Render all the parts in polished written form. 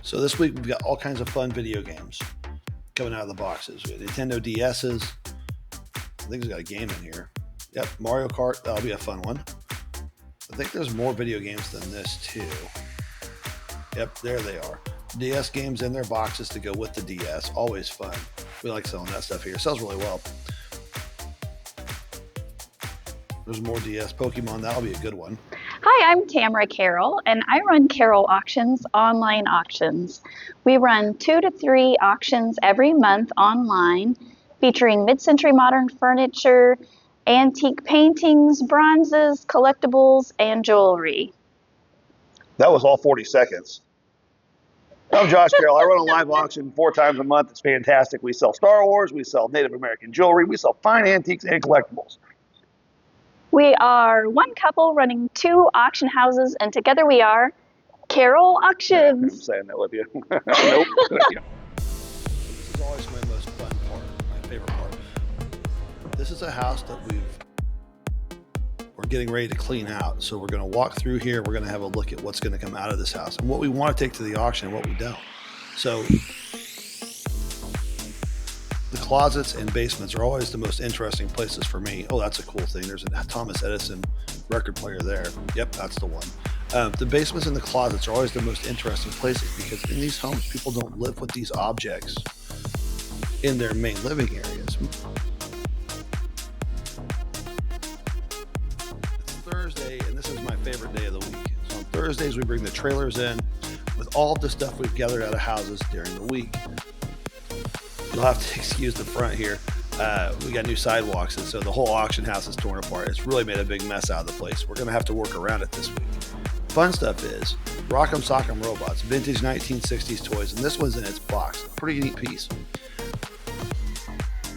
So this week we've got all kinds of fun video games coming out of the boxes. We have Nintendo DS's. I think it's got a game in here. Yep, Mario Kart. That'll be a fun one. I think there's more video games than this too. Yep, there they are. DS games in their boxes to go with the DS. Always fun. We like selling that stuff here. It sells really well. There's more DS Pokemon. That'll be a good one. Hi, I'm Tamara Carrell, and I run Carrell Auctions online auctions. We run 2 to 3 auctions every month online, featuring mid-century modern furniture, antique paintings, bronzes, collectibles, and jewelry. That was all 40 seconds. I'm Josh Carroll. I run a live auction 4 times a month. It's fantastic. We sell Star Wars, we sell Native American jewelry, we sell fine antiques and collectibles. We are one couple running 2 auction houses, and together we are Carrell Auctions. I'm saying that with you. Nope. This is always my most fun part, my favorite part. This is a house that we're getting ready to clean out. So we're going to walk through here. We're going to have a look at what's going to come out of this house and what we want to take to the auction and what we don't. So the closets and basements are always the most interesting places for me. Oh, that's a cool thing. There's a Thomas Edison record player there. Yep, that's the one. The basements and the closets are always the most interesting places because in these homes, people don't live with these objects in their main living areas. It's Thursday, and this is my favorite day of the week. So on Thursdays, we bring the trailers in with all of the stuff we've gathered out of houses during the week. You'll have to excuse the front here. We got new sidewalks, and so the whole auction house is torn apart. It's really made a big mess out of the place. We're going to have to work around it this week. Fun stuff is Rock'em Sock'em Robots, vintage 1960s toys, and this one's in its box. Pretty neat piece.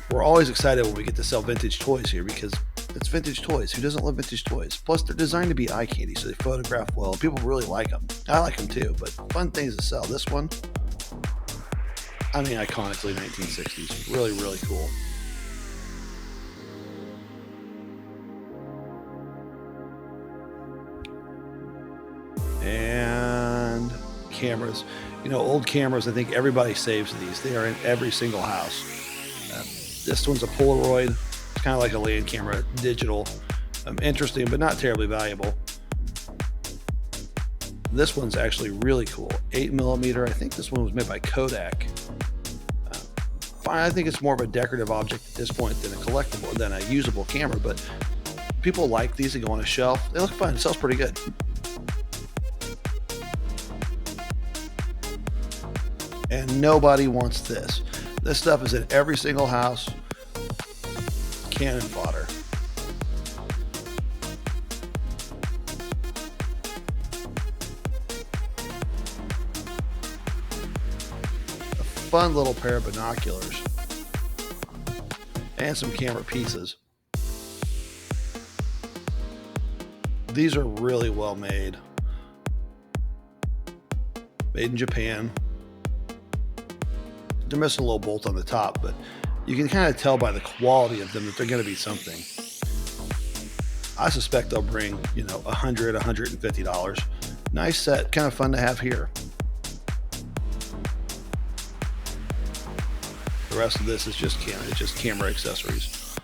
We're always excited when we get to sell vintage toys here because it's vintage toys. Who doesn't love vintage toys? Plus, they're designed to be eye candy, so they photograph well. People really like them. I like them too, but fun things to sell. This one, I mean, iconically 1960s. Really, really cool. And cameras. You know, old cameras, I think everybody saves these. They are in every single house. This one's a Polaroid. It's kind of like a land camera, digital. Interesting, but not terribly valuable. This one's actually really cool. 8mm. I think this one was made by Kodak. I think it's more of a decorative object at this point than a collectible, than a usable camera, but people like these. They go on a shelf. They look fun. It sells pretty good. And nobody wants this. This stuff is in every single house. Cannon fodder. Fun little pair of binoculars and some camera pieces. These are really well made. Made in Japan. They're missing a little bolt on the top, but you can kind of tell by the quality of them that they're going to be something. I suspect they'll bring, $100, $150. Nice set, kind of fun to have here. The rest of this is just camera accessories.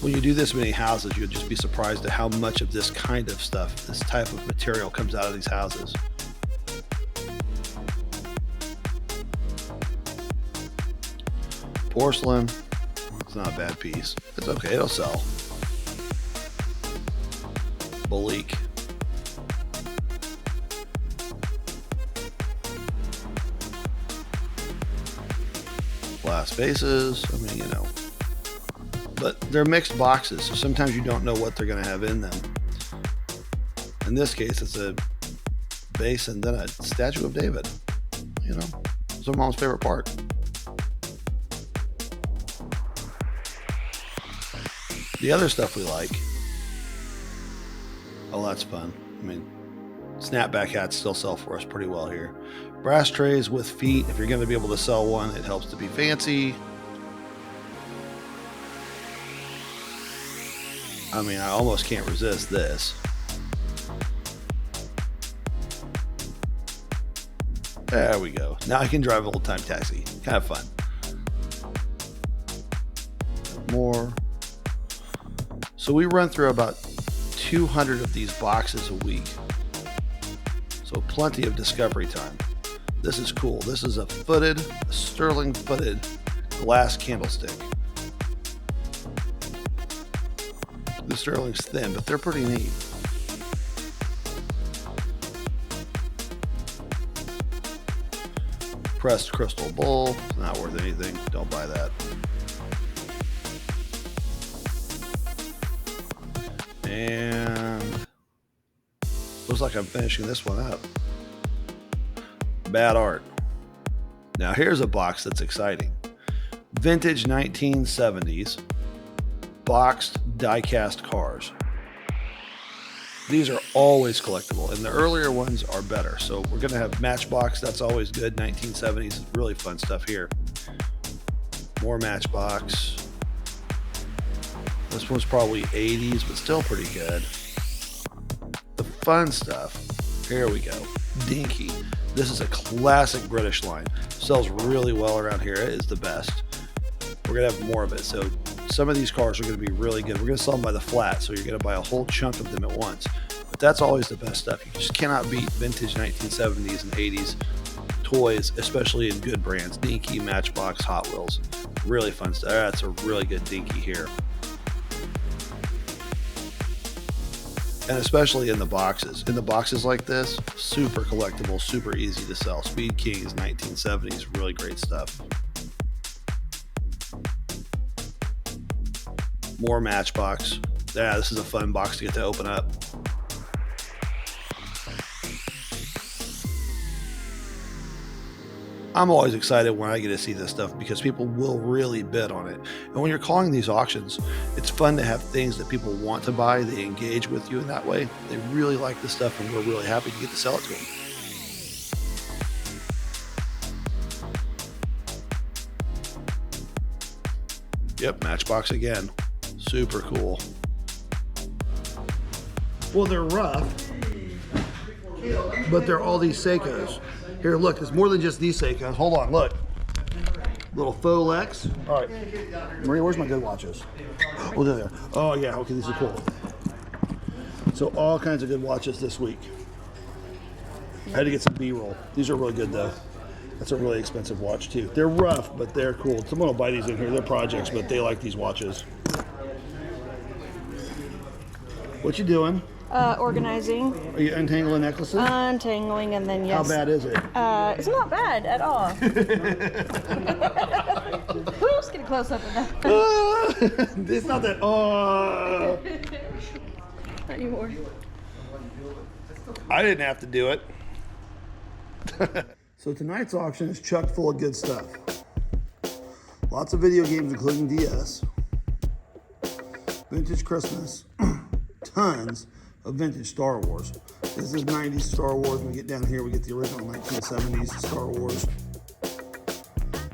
When you do this many houses, you'll just be surprised at how much of this kind of stuff, this type of material comes out of these houses. Porcelain, it's not a bad piece. It's okay, it'll sell. Bleak. Glass vases, but they're mixed boxes, so sometimes you don't know what they're going to have in them. In this case, it's a vase and then a statue of David. It's my mom's favorite part. The other stuff we like, oh, that's fun. Snapback hats still sell for us pretty well here. Brass trays with feet. If you're going to be able to sell one, it helps to be fancy. I almost can't resist this. There we go. Now I can drive a old-time taxi. Kind of fun. More. So we run through about 200 of these boxes a week. So plenty of discovery time. This is cool. This is a sterling footed glass candlestick. The sterling's thin, but they're pretty neat. Pressed crystal bowl, not worth anything. Don't buy that. And looks like I'm finishing this one up. Bad art. Now here's a box that's exciting. Vintage 1970s boxed die-cast cars. These are always collectible, and the earlier ones are better. So we're going to have Matchbox. That's always good. 1970s, really fun stuff here. More Matchbox. This one's probably 80s, but still pretty good. The fun stuff. Here we go. Dinky. This is a classic British line. Sells really well around here. It is the best. We're going to have more of it. So some of these cars are going to be really good. We're going to sell them by the flat, so you're going to buy a whole chunk of them at once. But that's always the best stuff. You just cannot beat vintage 1970s and 80s toys, especially in good brands. Dinky, Matchbox, Hot Wheels. Really fun stuff. That's a really good Dinky here. And especially in the boxes. In the boxes like this, super collectible, super easy to sell. Speed Kings, 1970s, really great stuff. More Matchbox. Yeah, this is a fun box to get to open up. I'm always excited when I get to see this stuff because people will really bid on it. And when you're calling these auctions, it's fun to have things that people want to buy. They engage with you in that way. They really like the stuff, and we're really happy to get to sell it to them. Yep, Matchbox again. Super cool. Well, they're rough, but they're all these Seikos. Here, look, there's more than just these Seikos. Hold on, look. Little faux Lex. All right. Maria, where's my good watches? Oh, they're there. Oh, yeah, okay, these are cool. So all kinds of good watches this week. I had to get some B-roll. These are really good, though. That's a really expensive watch, too. They're rough, but they're cool. Someone will buy these in here. They're projects, but they like these watches. What you doing? Organizing. Are you untangling necklaces? Untangling, and then yes. How bad is it? It's not bad at all. Who's getting close up with that? It's not that. Not anymore. I didn't have to do it. So tonight's auction is chock full of good stuff. Lots of video games, including DS. Vintage Christmas. Tons of vintage Star Wars. This is 90s Star Wars. When we get down here, we get the original 1970s Star Wars.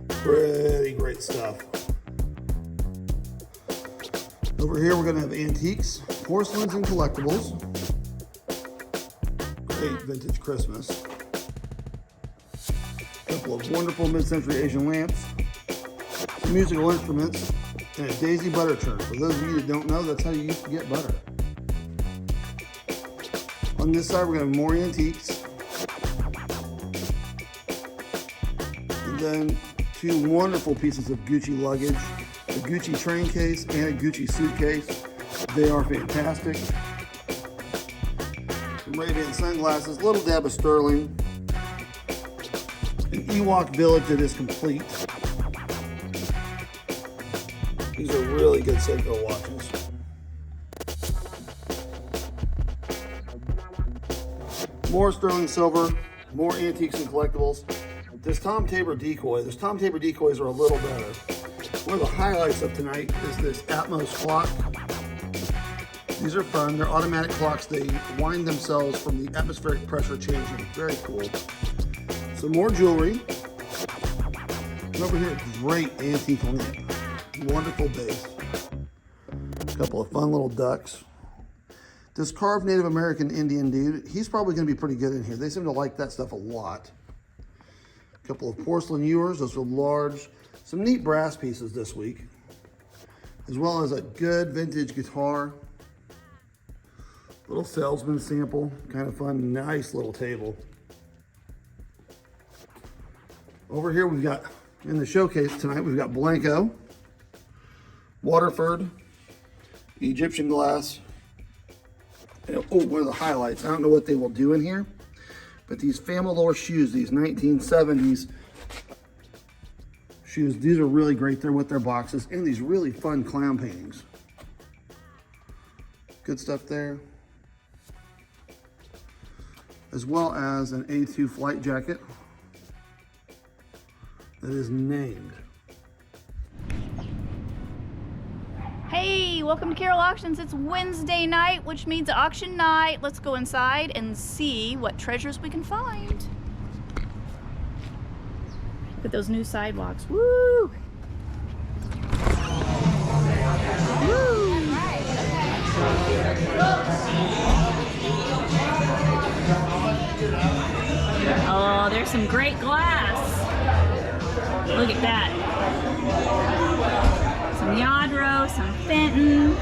Pretty great stuff. Over here, we're going to have antiques, porcelains, and collectibles. Great vintage Christmas. A couple of wonderful mid-century Asian lamps. Some musical instruments. And a daisy butter churn. For those of you that don't know, that's how you used to get butter. On this side, we're going to have more antiques. And then two wonderful pieces of Gucci luggage. A Gucci train case and a Gucci suitcase. They are fantastic. Some Ray-Ban sunglasses, little dab of sterling. An Ewok village that is complete. These are really good Seiko watches. More sterling silver, more antiques and collectibles. This Tom Tabor decoy. Those Tom Tabor decoys are a little better. One of the highlights of tonight is this Atmos clock. These are fun. They're automatic clocks. They wind themselves from the atmospheric pressure changing. Very cool. Some more jewelry. And over here, great antique lamp. Wonderful base. A couple of fun little ducks. This carved Native American Indian dude, he's probably going to be pretty good in here. They seem to like that stuff a lot. A couple of porcelain ewers, those are large. Some neat brass pieces this week, as well as a good vintage guitar. Little salesman sample, kind of fun, nice little table. Over here we've got, in the showcase tonight, we've got Blanco, Waterford, Egyptian glass. And, oh, one of the highlights, I don't know what they will do in here, but these Familor shoes, these 1970s shoes, these are really great there with their boxes, and these really fun clown paintings. Good stuff there. As well as an A2 flight jacket that is named. Hey, welcome to Carrell Auctions. It's Wednesday night, which means auction night. Let's go inside and see what treasures we can find. Look at those new sidewalks. Woo! Woo! Oh, there's some great glass. Look at that. Some Yadro, some Fenton,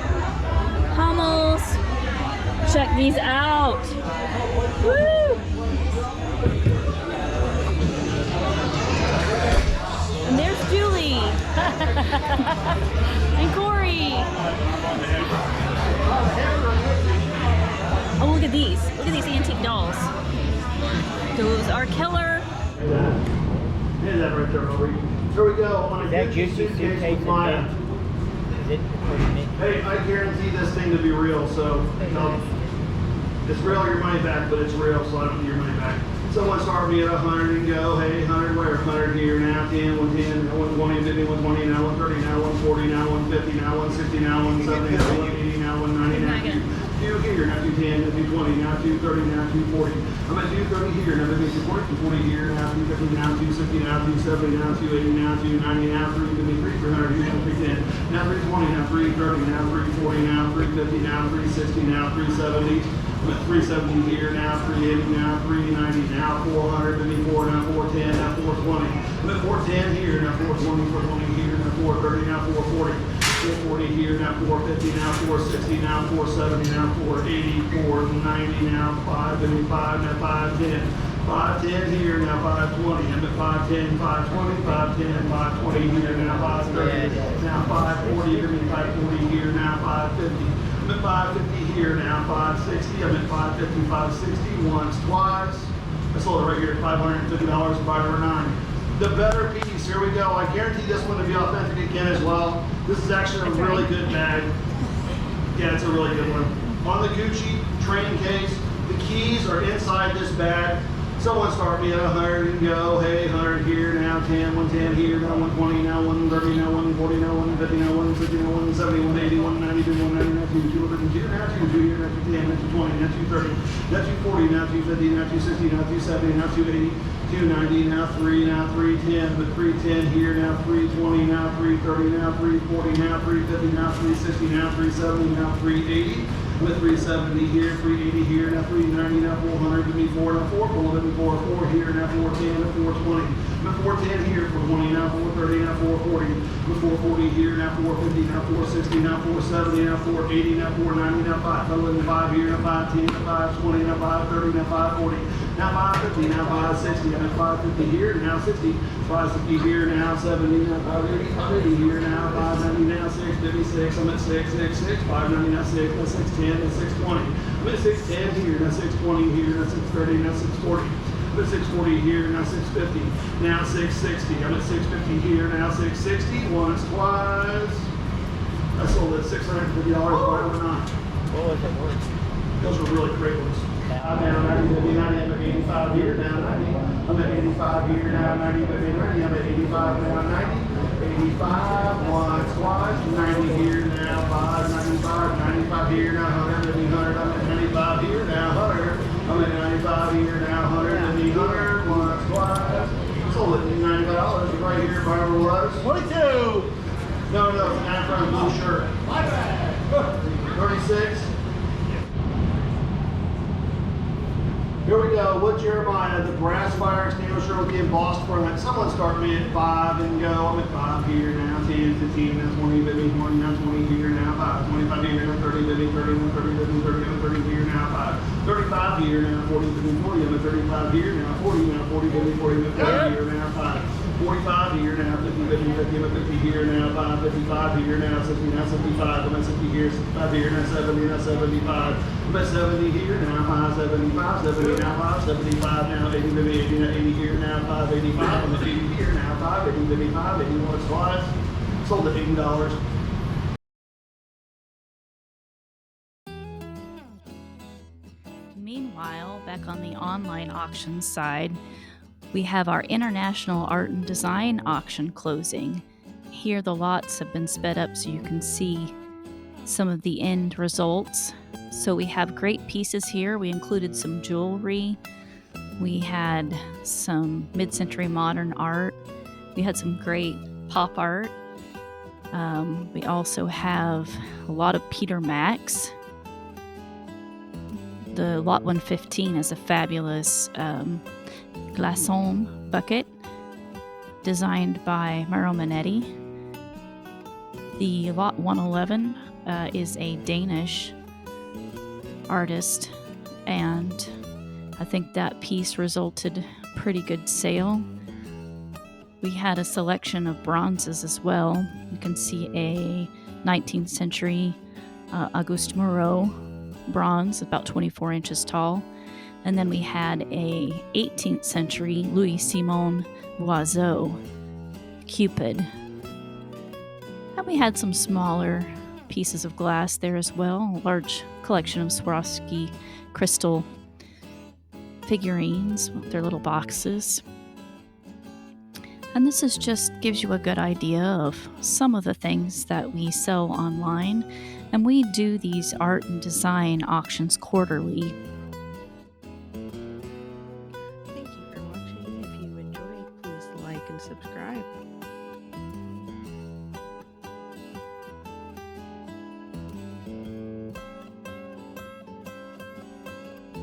Hummels. Check these out. Woo! And there's Julie. And Corey. Oh, look at these. Look at these antique dolls. Those are killer. Here's that right there, Rory. Here we go. On a Gucci suitcase with Maya. Hey, I guarantee this thing to be real, so it's real, your money back, but it's real, so I don't need your money back. Someone start me at 100 and go, hey, 100 where? 100 here, now 10, 110, now 120, 50, 120, now 130, now 140, now 150, now 160, now 170, now 180, now 190, now 2 here, now 210, now 220, now 230, now 240. I'm at 230 here, now 240 here, now 250, now 260, now 270, now 280, now 290, now 350, 300 here, now 310, now 320, now 330, now 340, now 350, now 360, now 370. I'm at 370 here, now 380, now 390, now 400, 54, now 410, now 420. I'm at 410 here, now 420, 420 here, now 430, now 440. 440 here, now 450, now 460, now 470, now 480, 490, now 555, now 510. 510 here, now 520. I'm at 510, 520, 510, 520 here, now 530, now 540, 540 here, now 550. I'm at 550 here, now 560. I'm at 550, 560 once, twice. I sold it right here at $550, buy number 9. The better piece, here we go. I guarantee this one to be authentic again as well. This is actually a really good bag. Yeah, it's a really good one. On the Gucci train case, the keys are inside this bag. Someone start me at 100 and go, hey, 100 here, now 10, 110 here, now 120, now 130, now 140, now 150, now 160, now 170, 180, 190, 190, now 200 here, now 2 here, now 210, now 220, now 230, now 240, now 250, now 260, now 270, now 280, 290, now 3, now 310, but 310 here, now 320, now 330, now 340, now 350, now 360, now 370, now 380. With 370 here, 380 here, now 390, now 400, give me 4, now 4, give me 4, 4 here, now 410, now 420, now 410 here, 420, now 430, now 440, with 440 here, now 450, now 460, now 470, now 480, now 490, now 5 here, now 510, now 520, now 530, now 540, now 550, now 560, now 550 here, now 60, 560 here, now 70, now 580, 580 here, now 590, now 656, I'm at 666, 590, now 6, now 610, now 620, I'm at 610 here, now 620 here, now 630, now 640, I'm at 640 here, now 650, now 660, I'm at 650 here, now 660, once, twice. I sold it $650, buy number 9. What was it worth? Those were really great ones. I'm at 90, 90, I'm at 85 here, now 90. I'm at 85 here, now 90, 90, I'm at 85, now 90. 85, once, twice, 90 here, now 5, 95, 95 here, now 100, 100, I'm at 95 here, now 100. I'm at 95 here, now 100, 100, once, twice. Sold it $95 right here, whatever it was. 22! No, it's an Afro blue shirt. My bad. 36. Here we go with Jeremiah, the brass fire extinguisher with the embossed front. Someone start me at 5 and go. I'm at 5 here now, 10, 15, now 20, 50, 20, now 20 here now, 5, 25 here now, 30, 50, 30, now 30, 50, 30, now 30 here now, 5, 35 here now, 40, 50, 40, I'm at 35 here now, 40 now, 40, 50, 40, now 40 here now, 5, 45 here now, 50, 50, 50, I'm at 50 here now, 5, 55 here now, 60 now, 65, I'm at 60 here, 65 here now, 70 now, 75, I'm at 70 here now, 5, 75, 70 now, 5, 75 now, 80, 50, 80 now, 80 here now, 5, 85, I'm at 80 here now, 5, 80, 55, 81 slides, sold at $80. Meanwhile, back on the online auction side, we have our International Art and Design auction closing. Here the lots have been sped up so you can see some of the end results. So we have great pieces here. We included some jewelry. We had some mid-century modern art. We had some great pop art. We also have a lot of Peter Max. The Lot 115 is a fabulous glaçon bucket designed by Mauro Minetti. The Lot 111 is a Danish artist, and I think that piece resulted pretty good sale. We had a selection of bronzes as well. You can see a 19th century Auguste Moreau bronze, about 24 inches tall. And then we had a 18th century Louis Simon Loiseau Cupid. And we had some smaller pieces of glass there as well, a large collection of Swarovski crystal figurines with their little boxes. And this is just gives you a good idea of some of the things that we sell online. And we do these art and design auctions quarterly.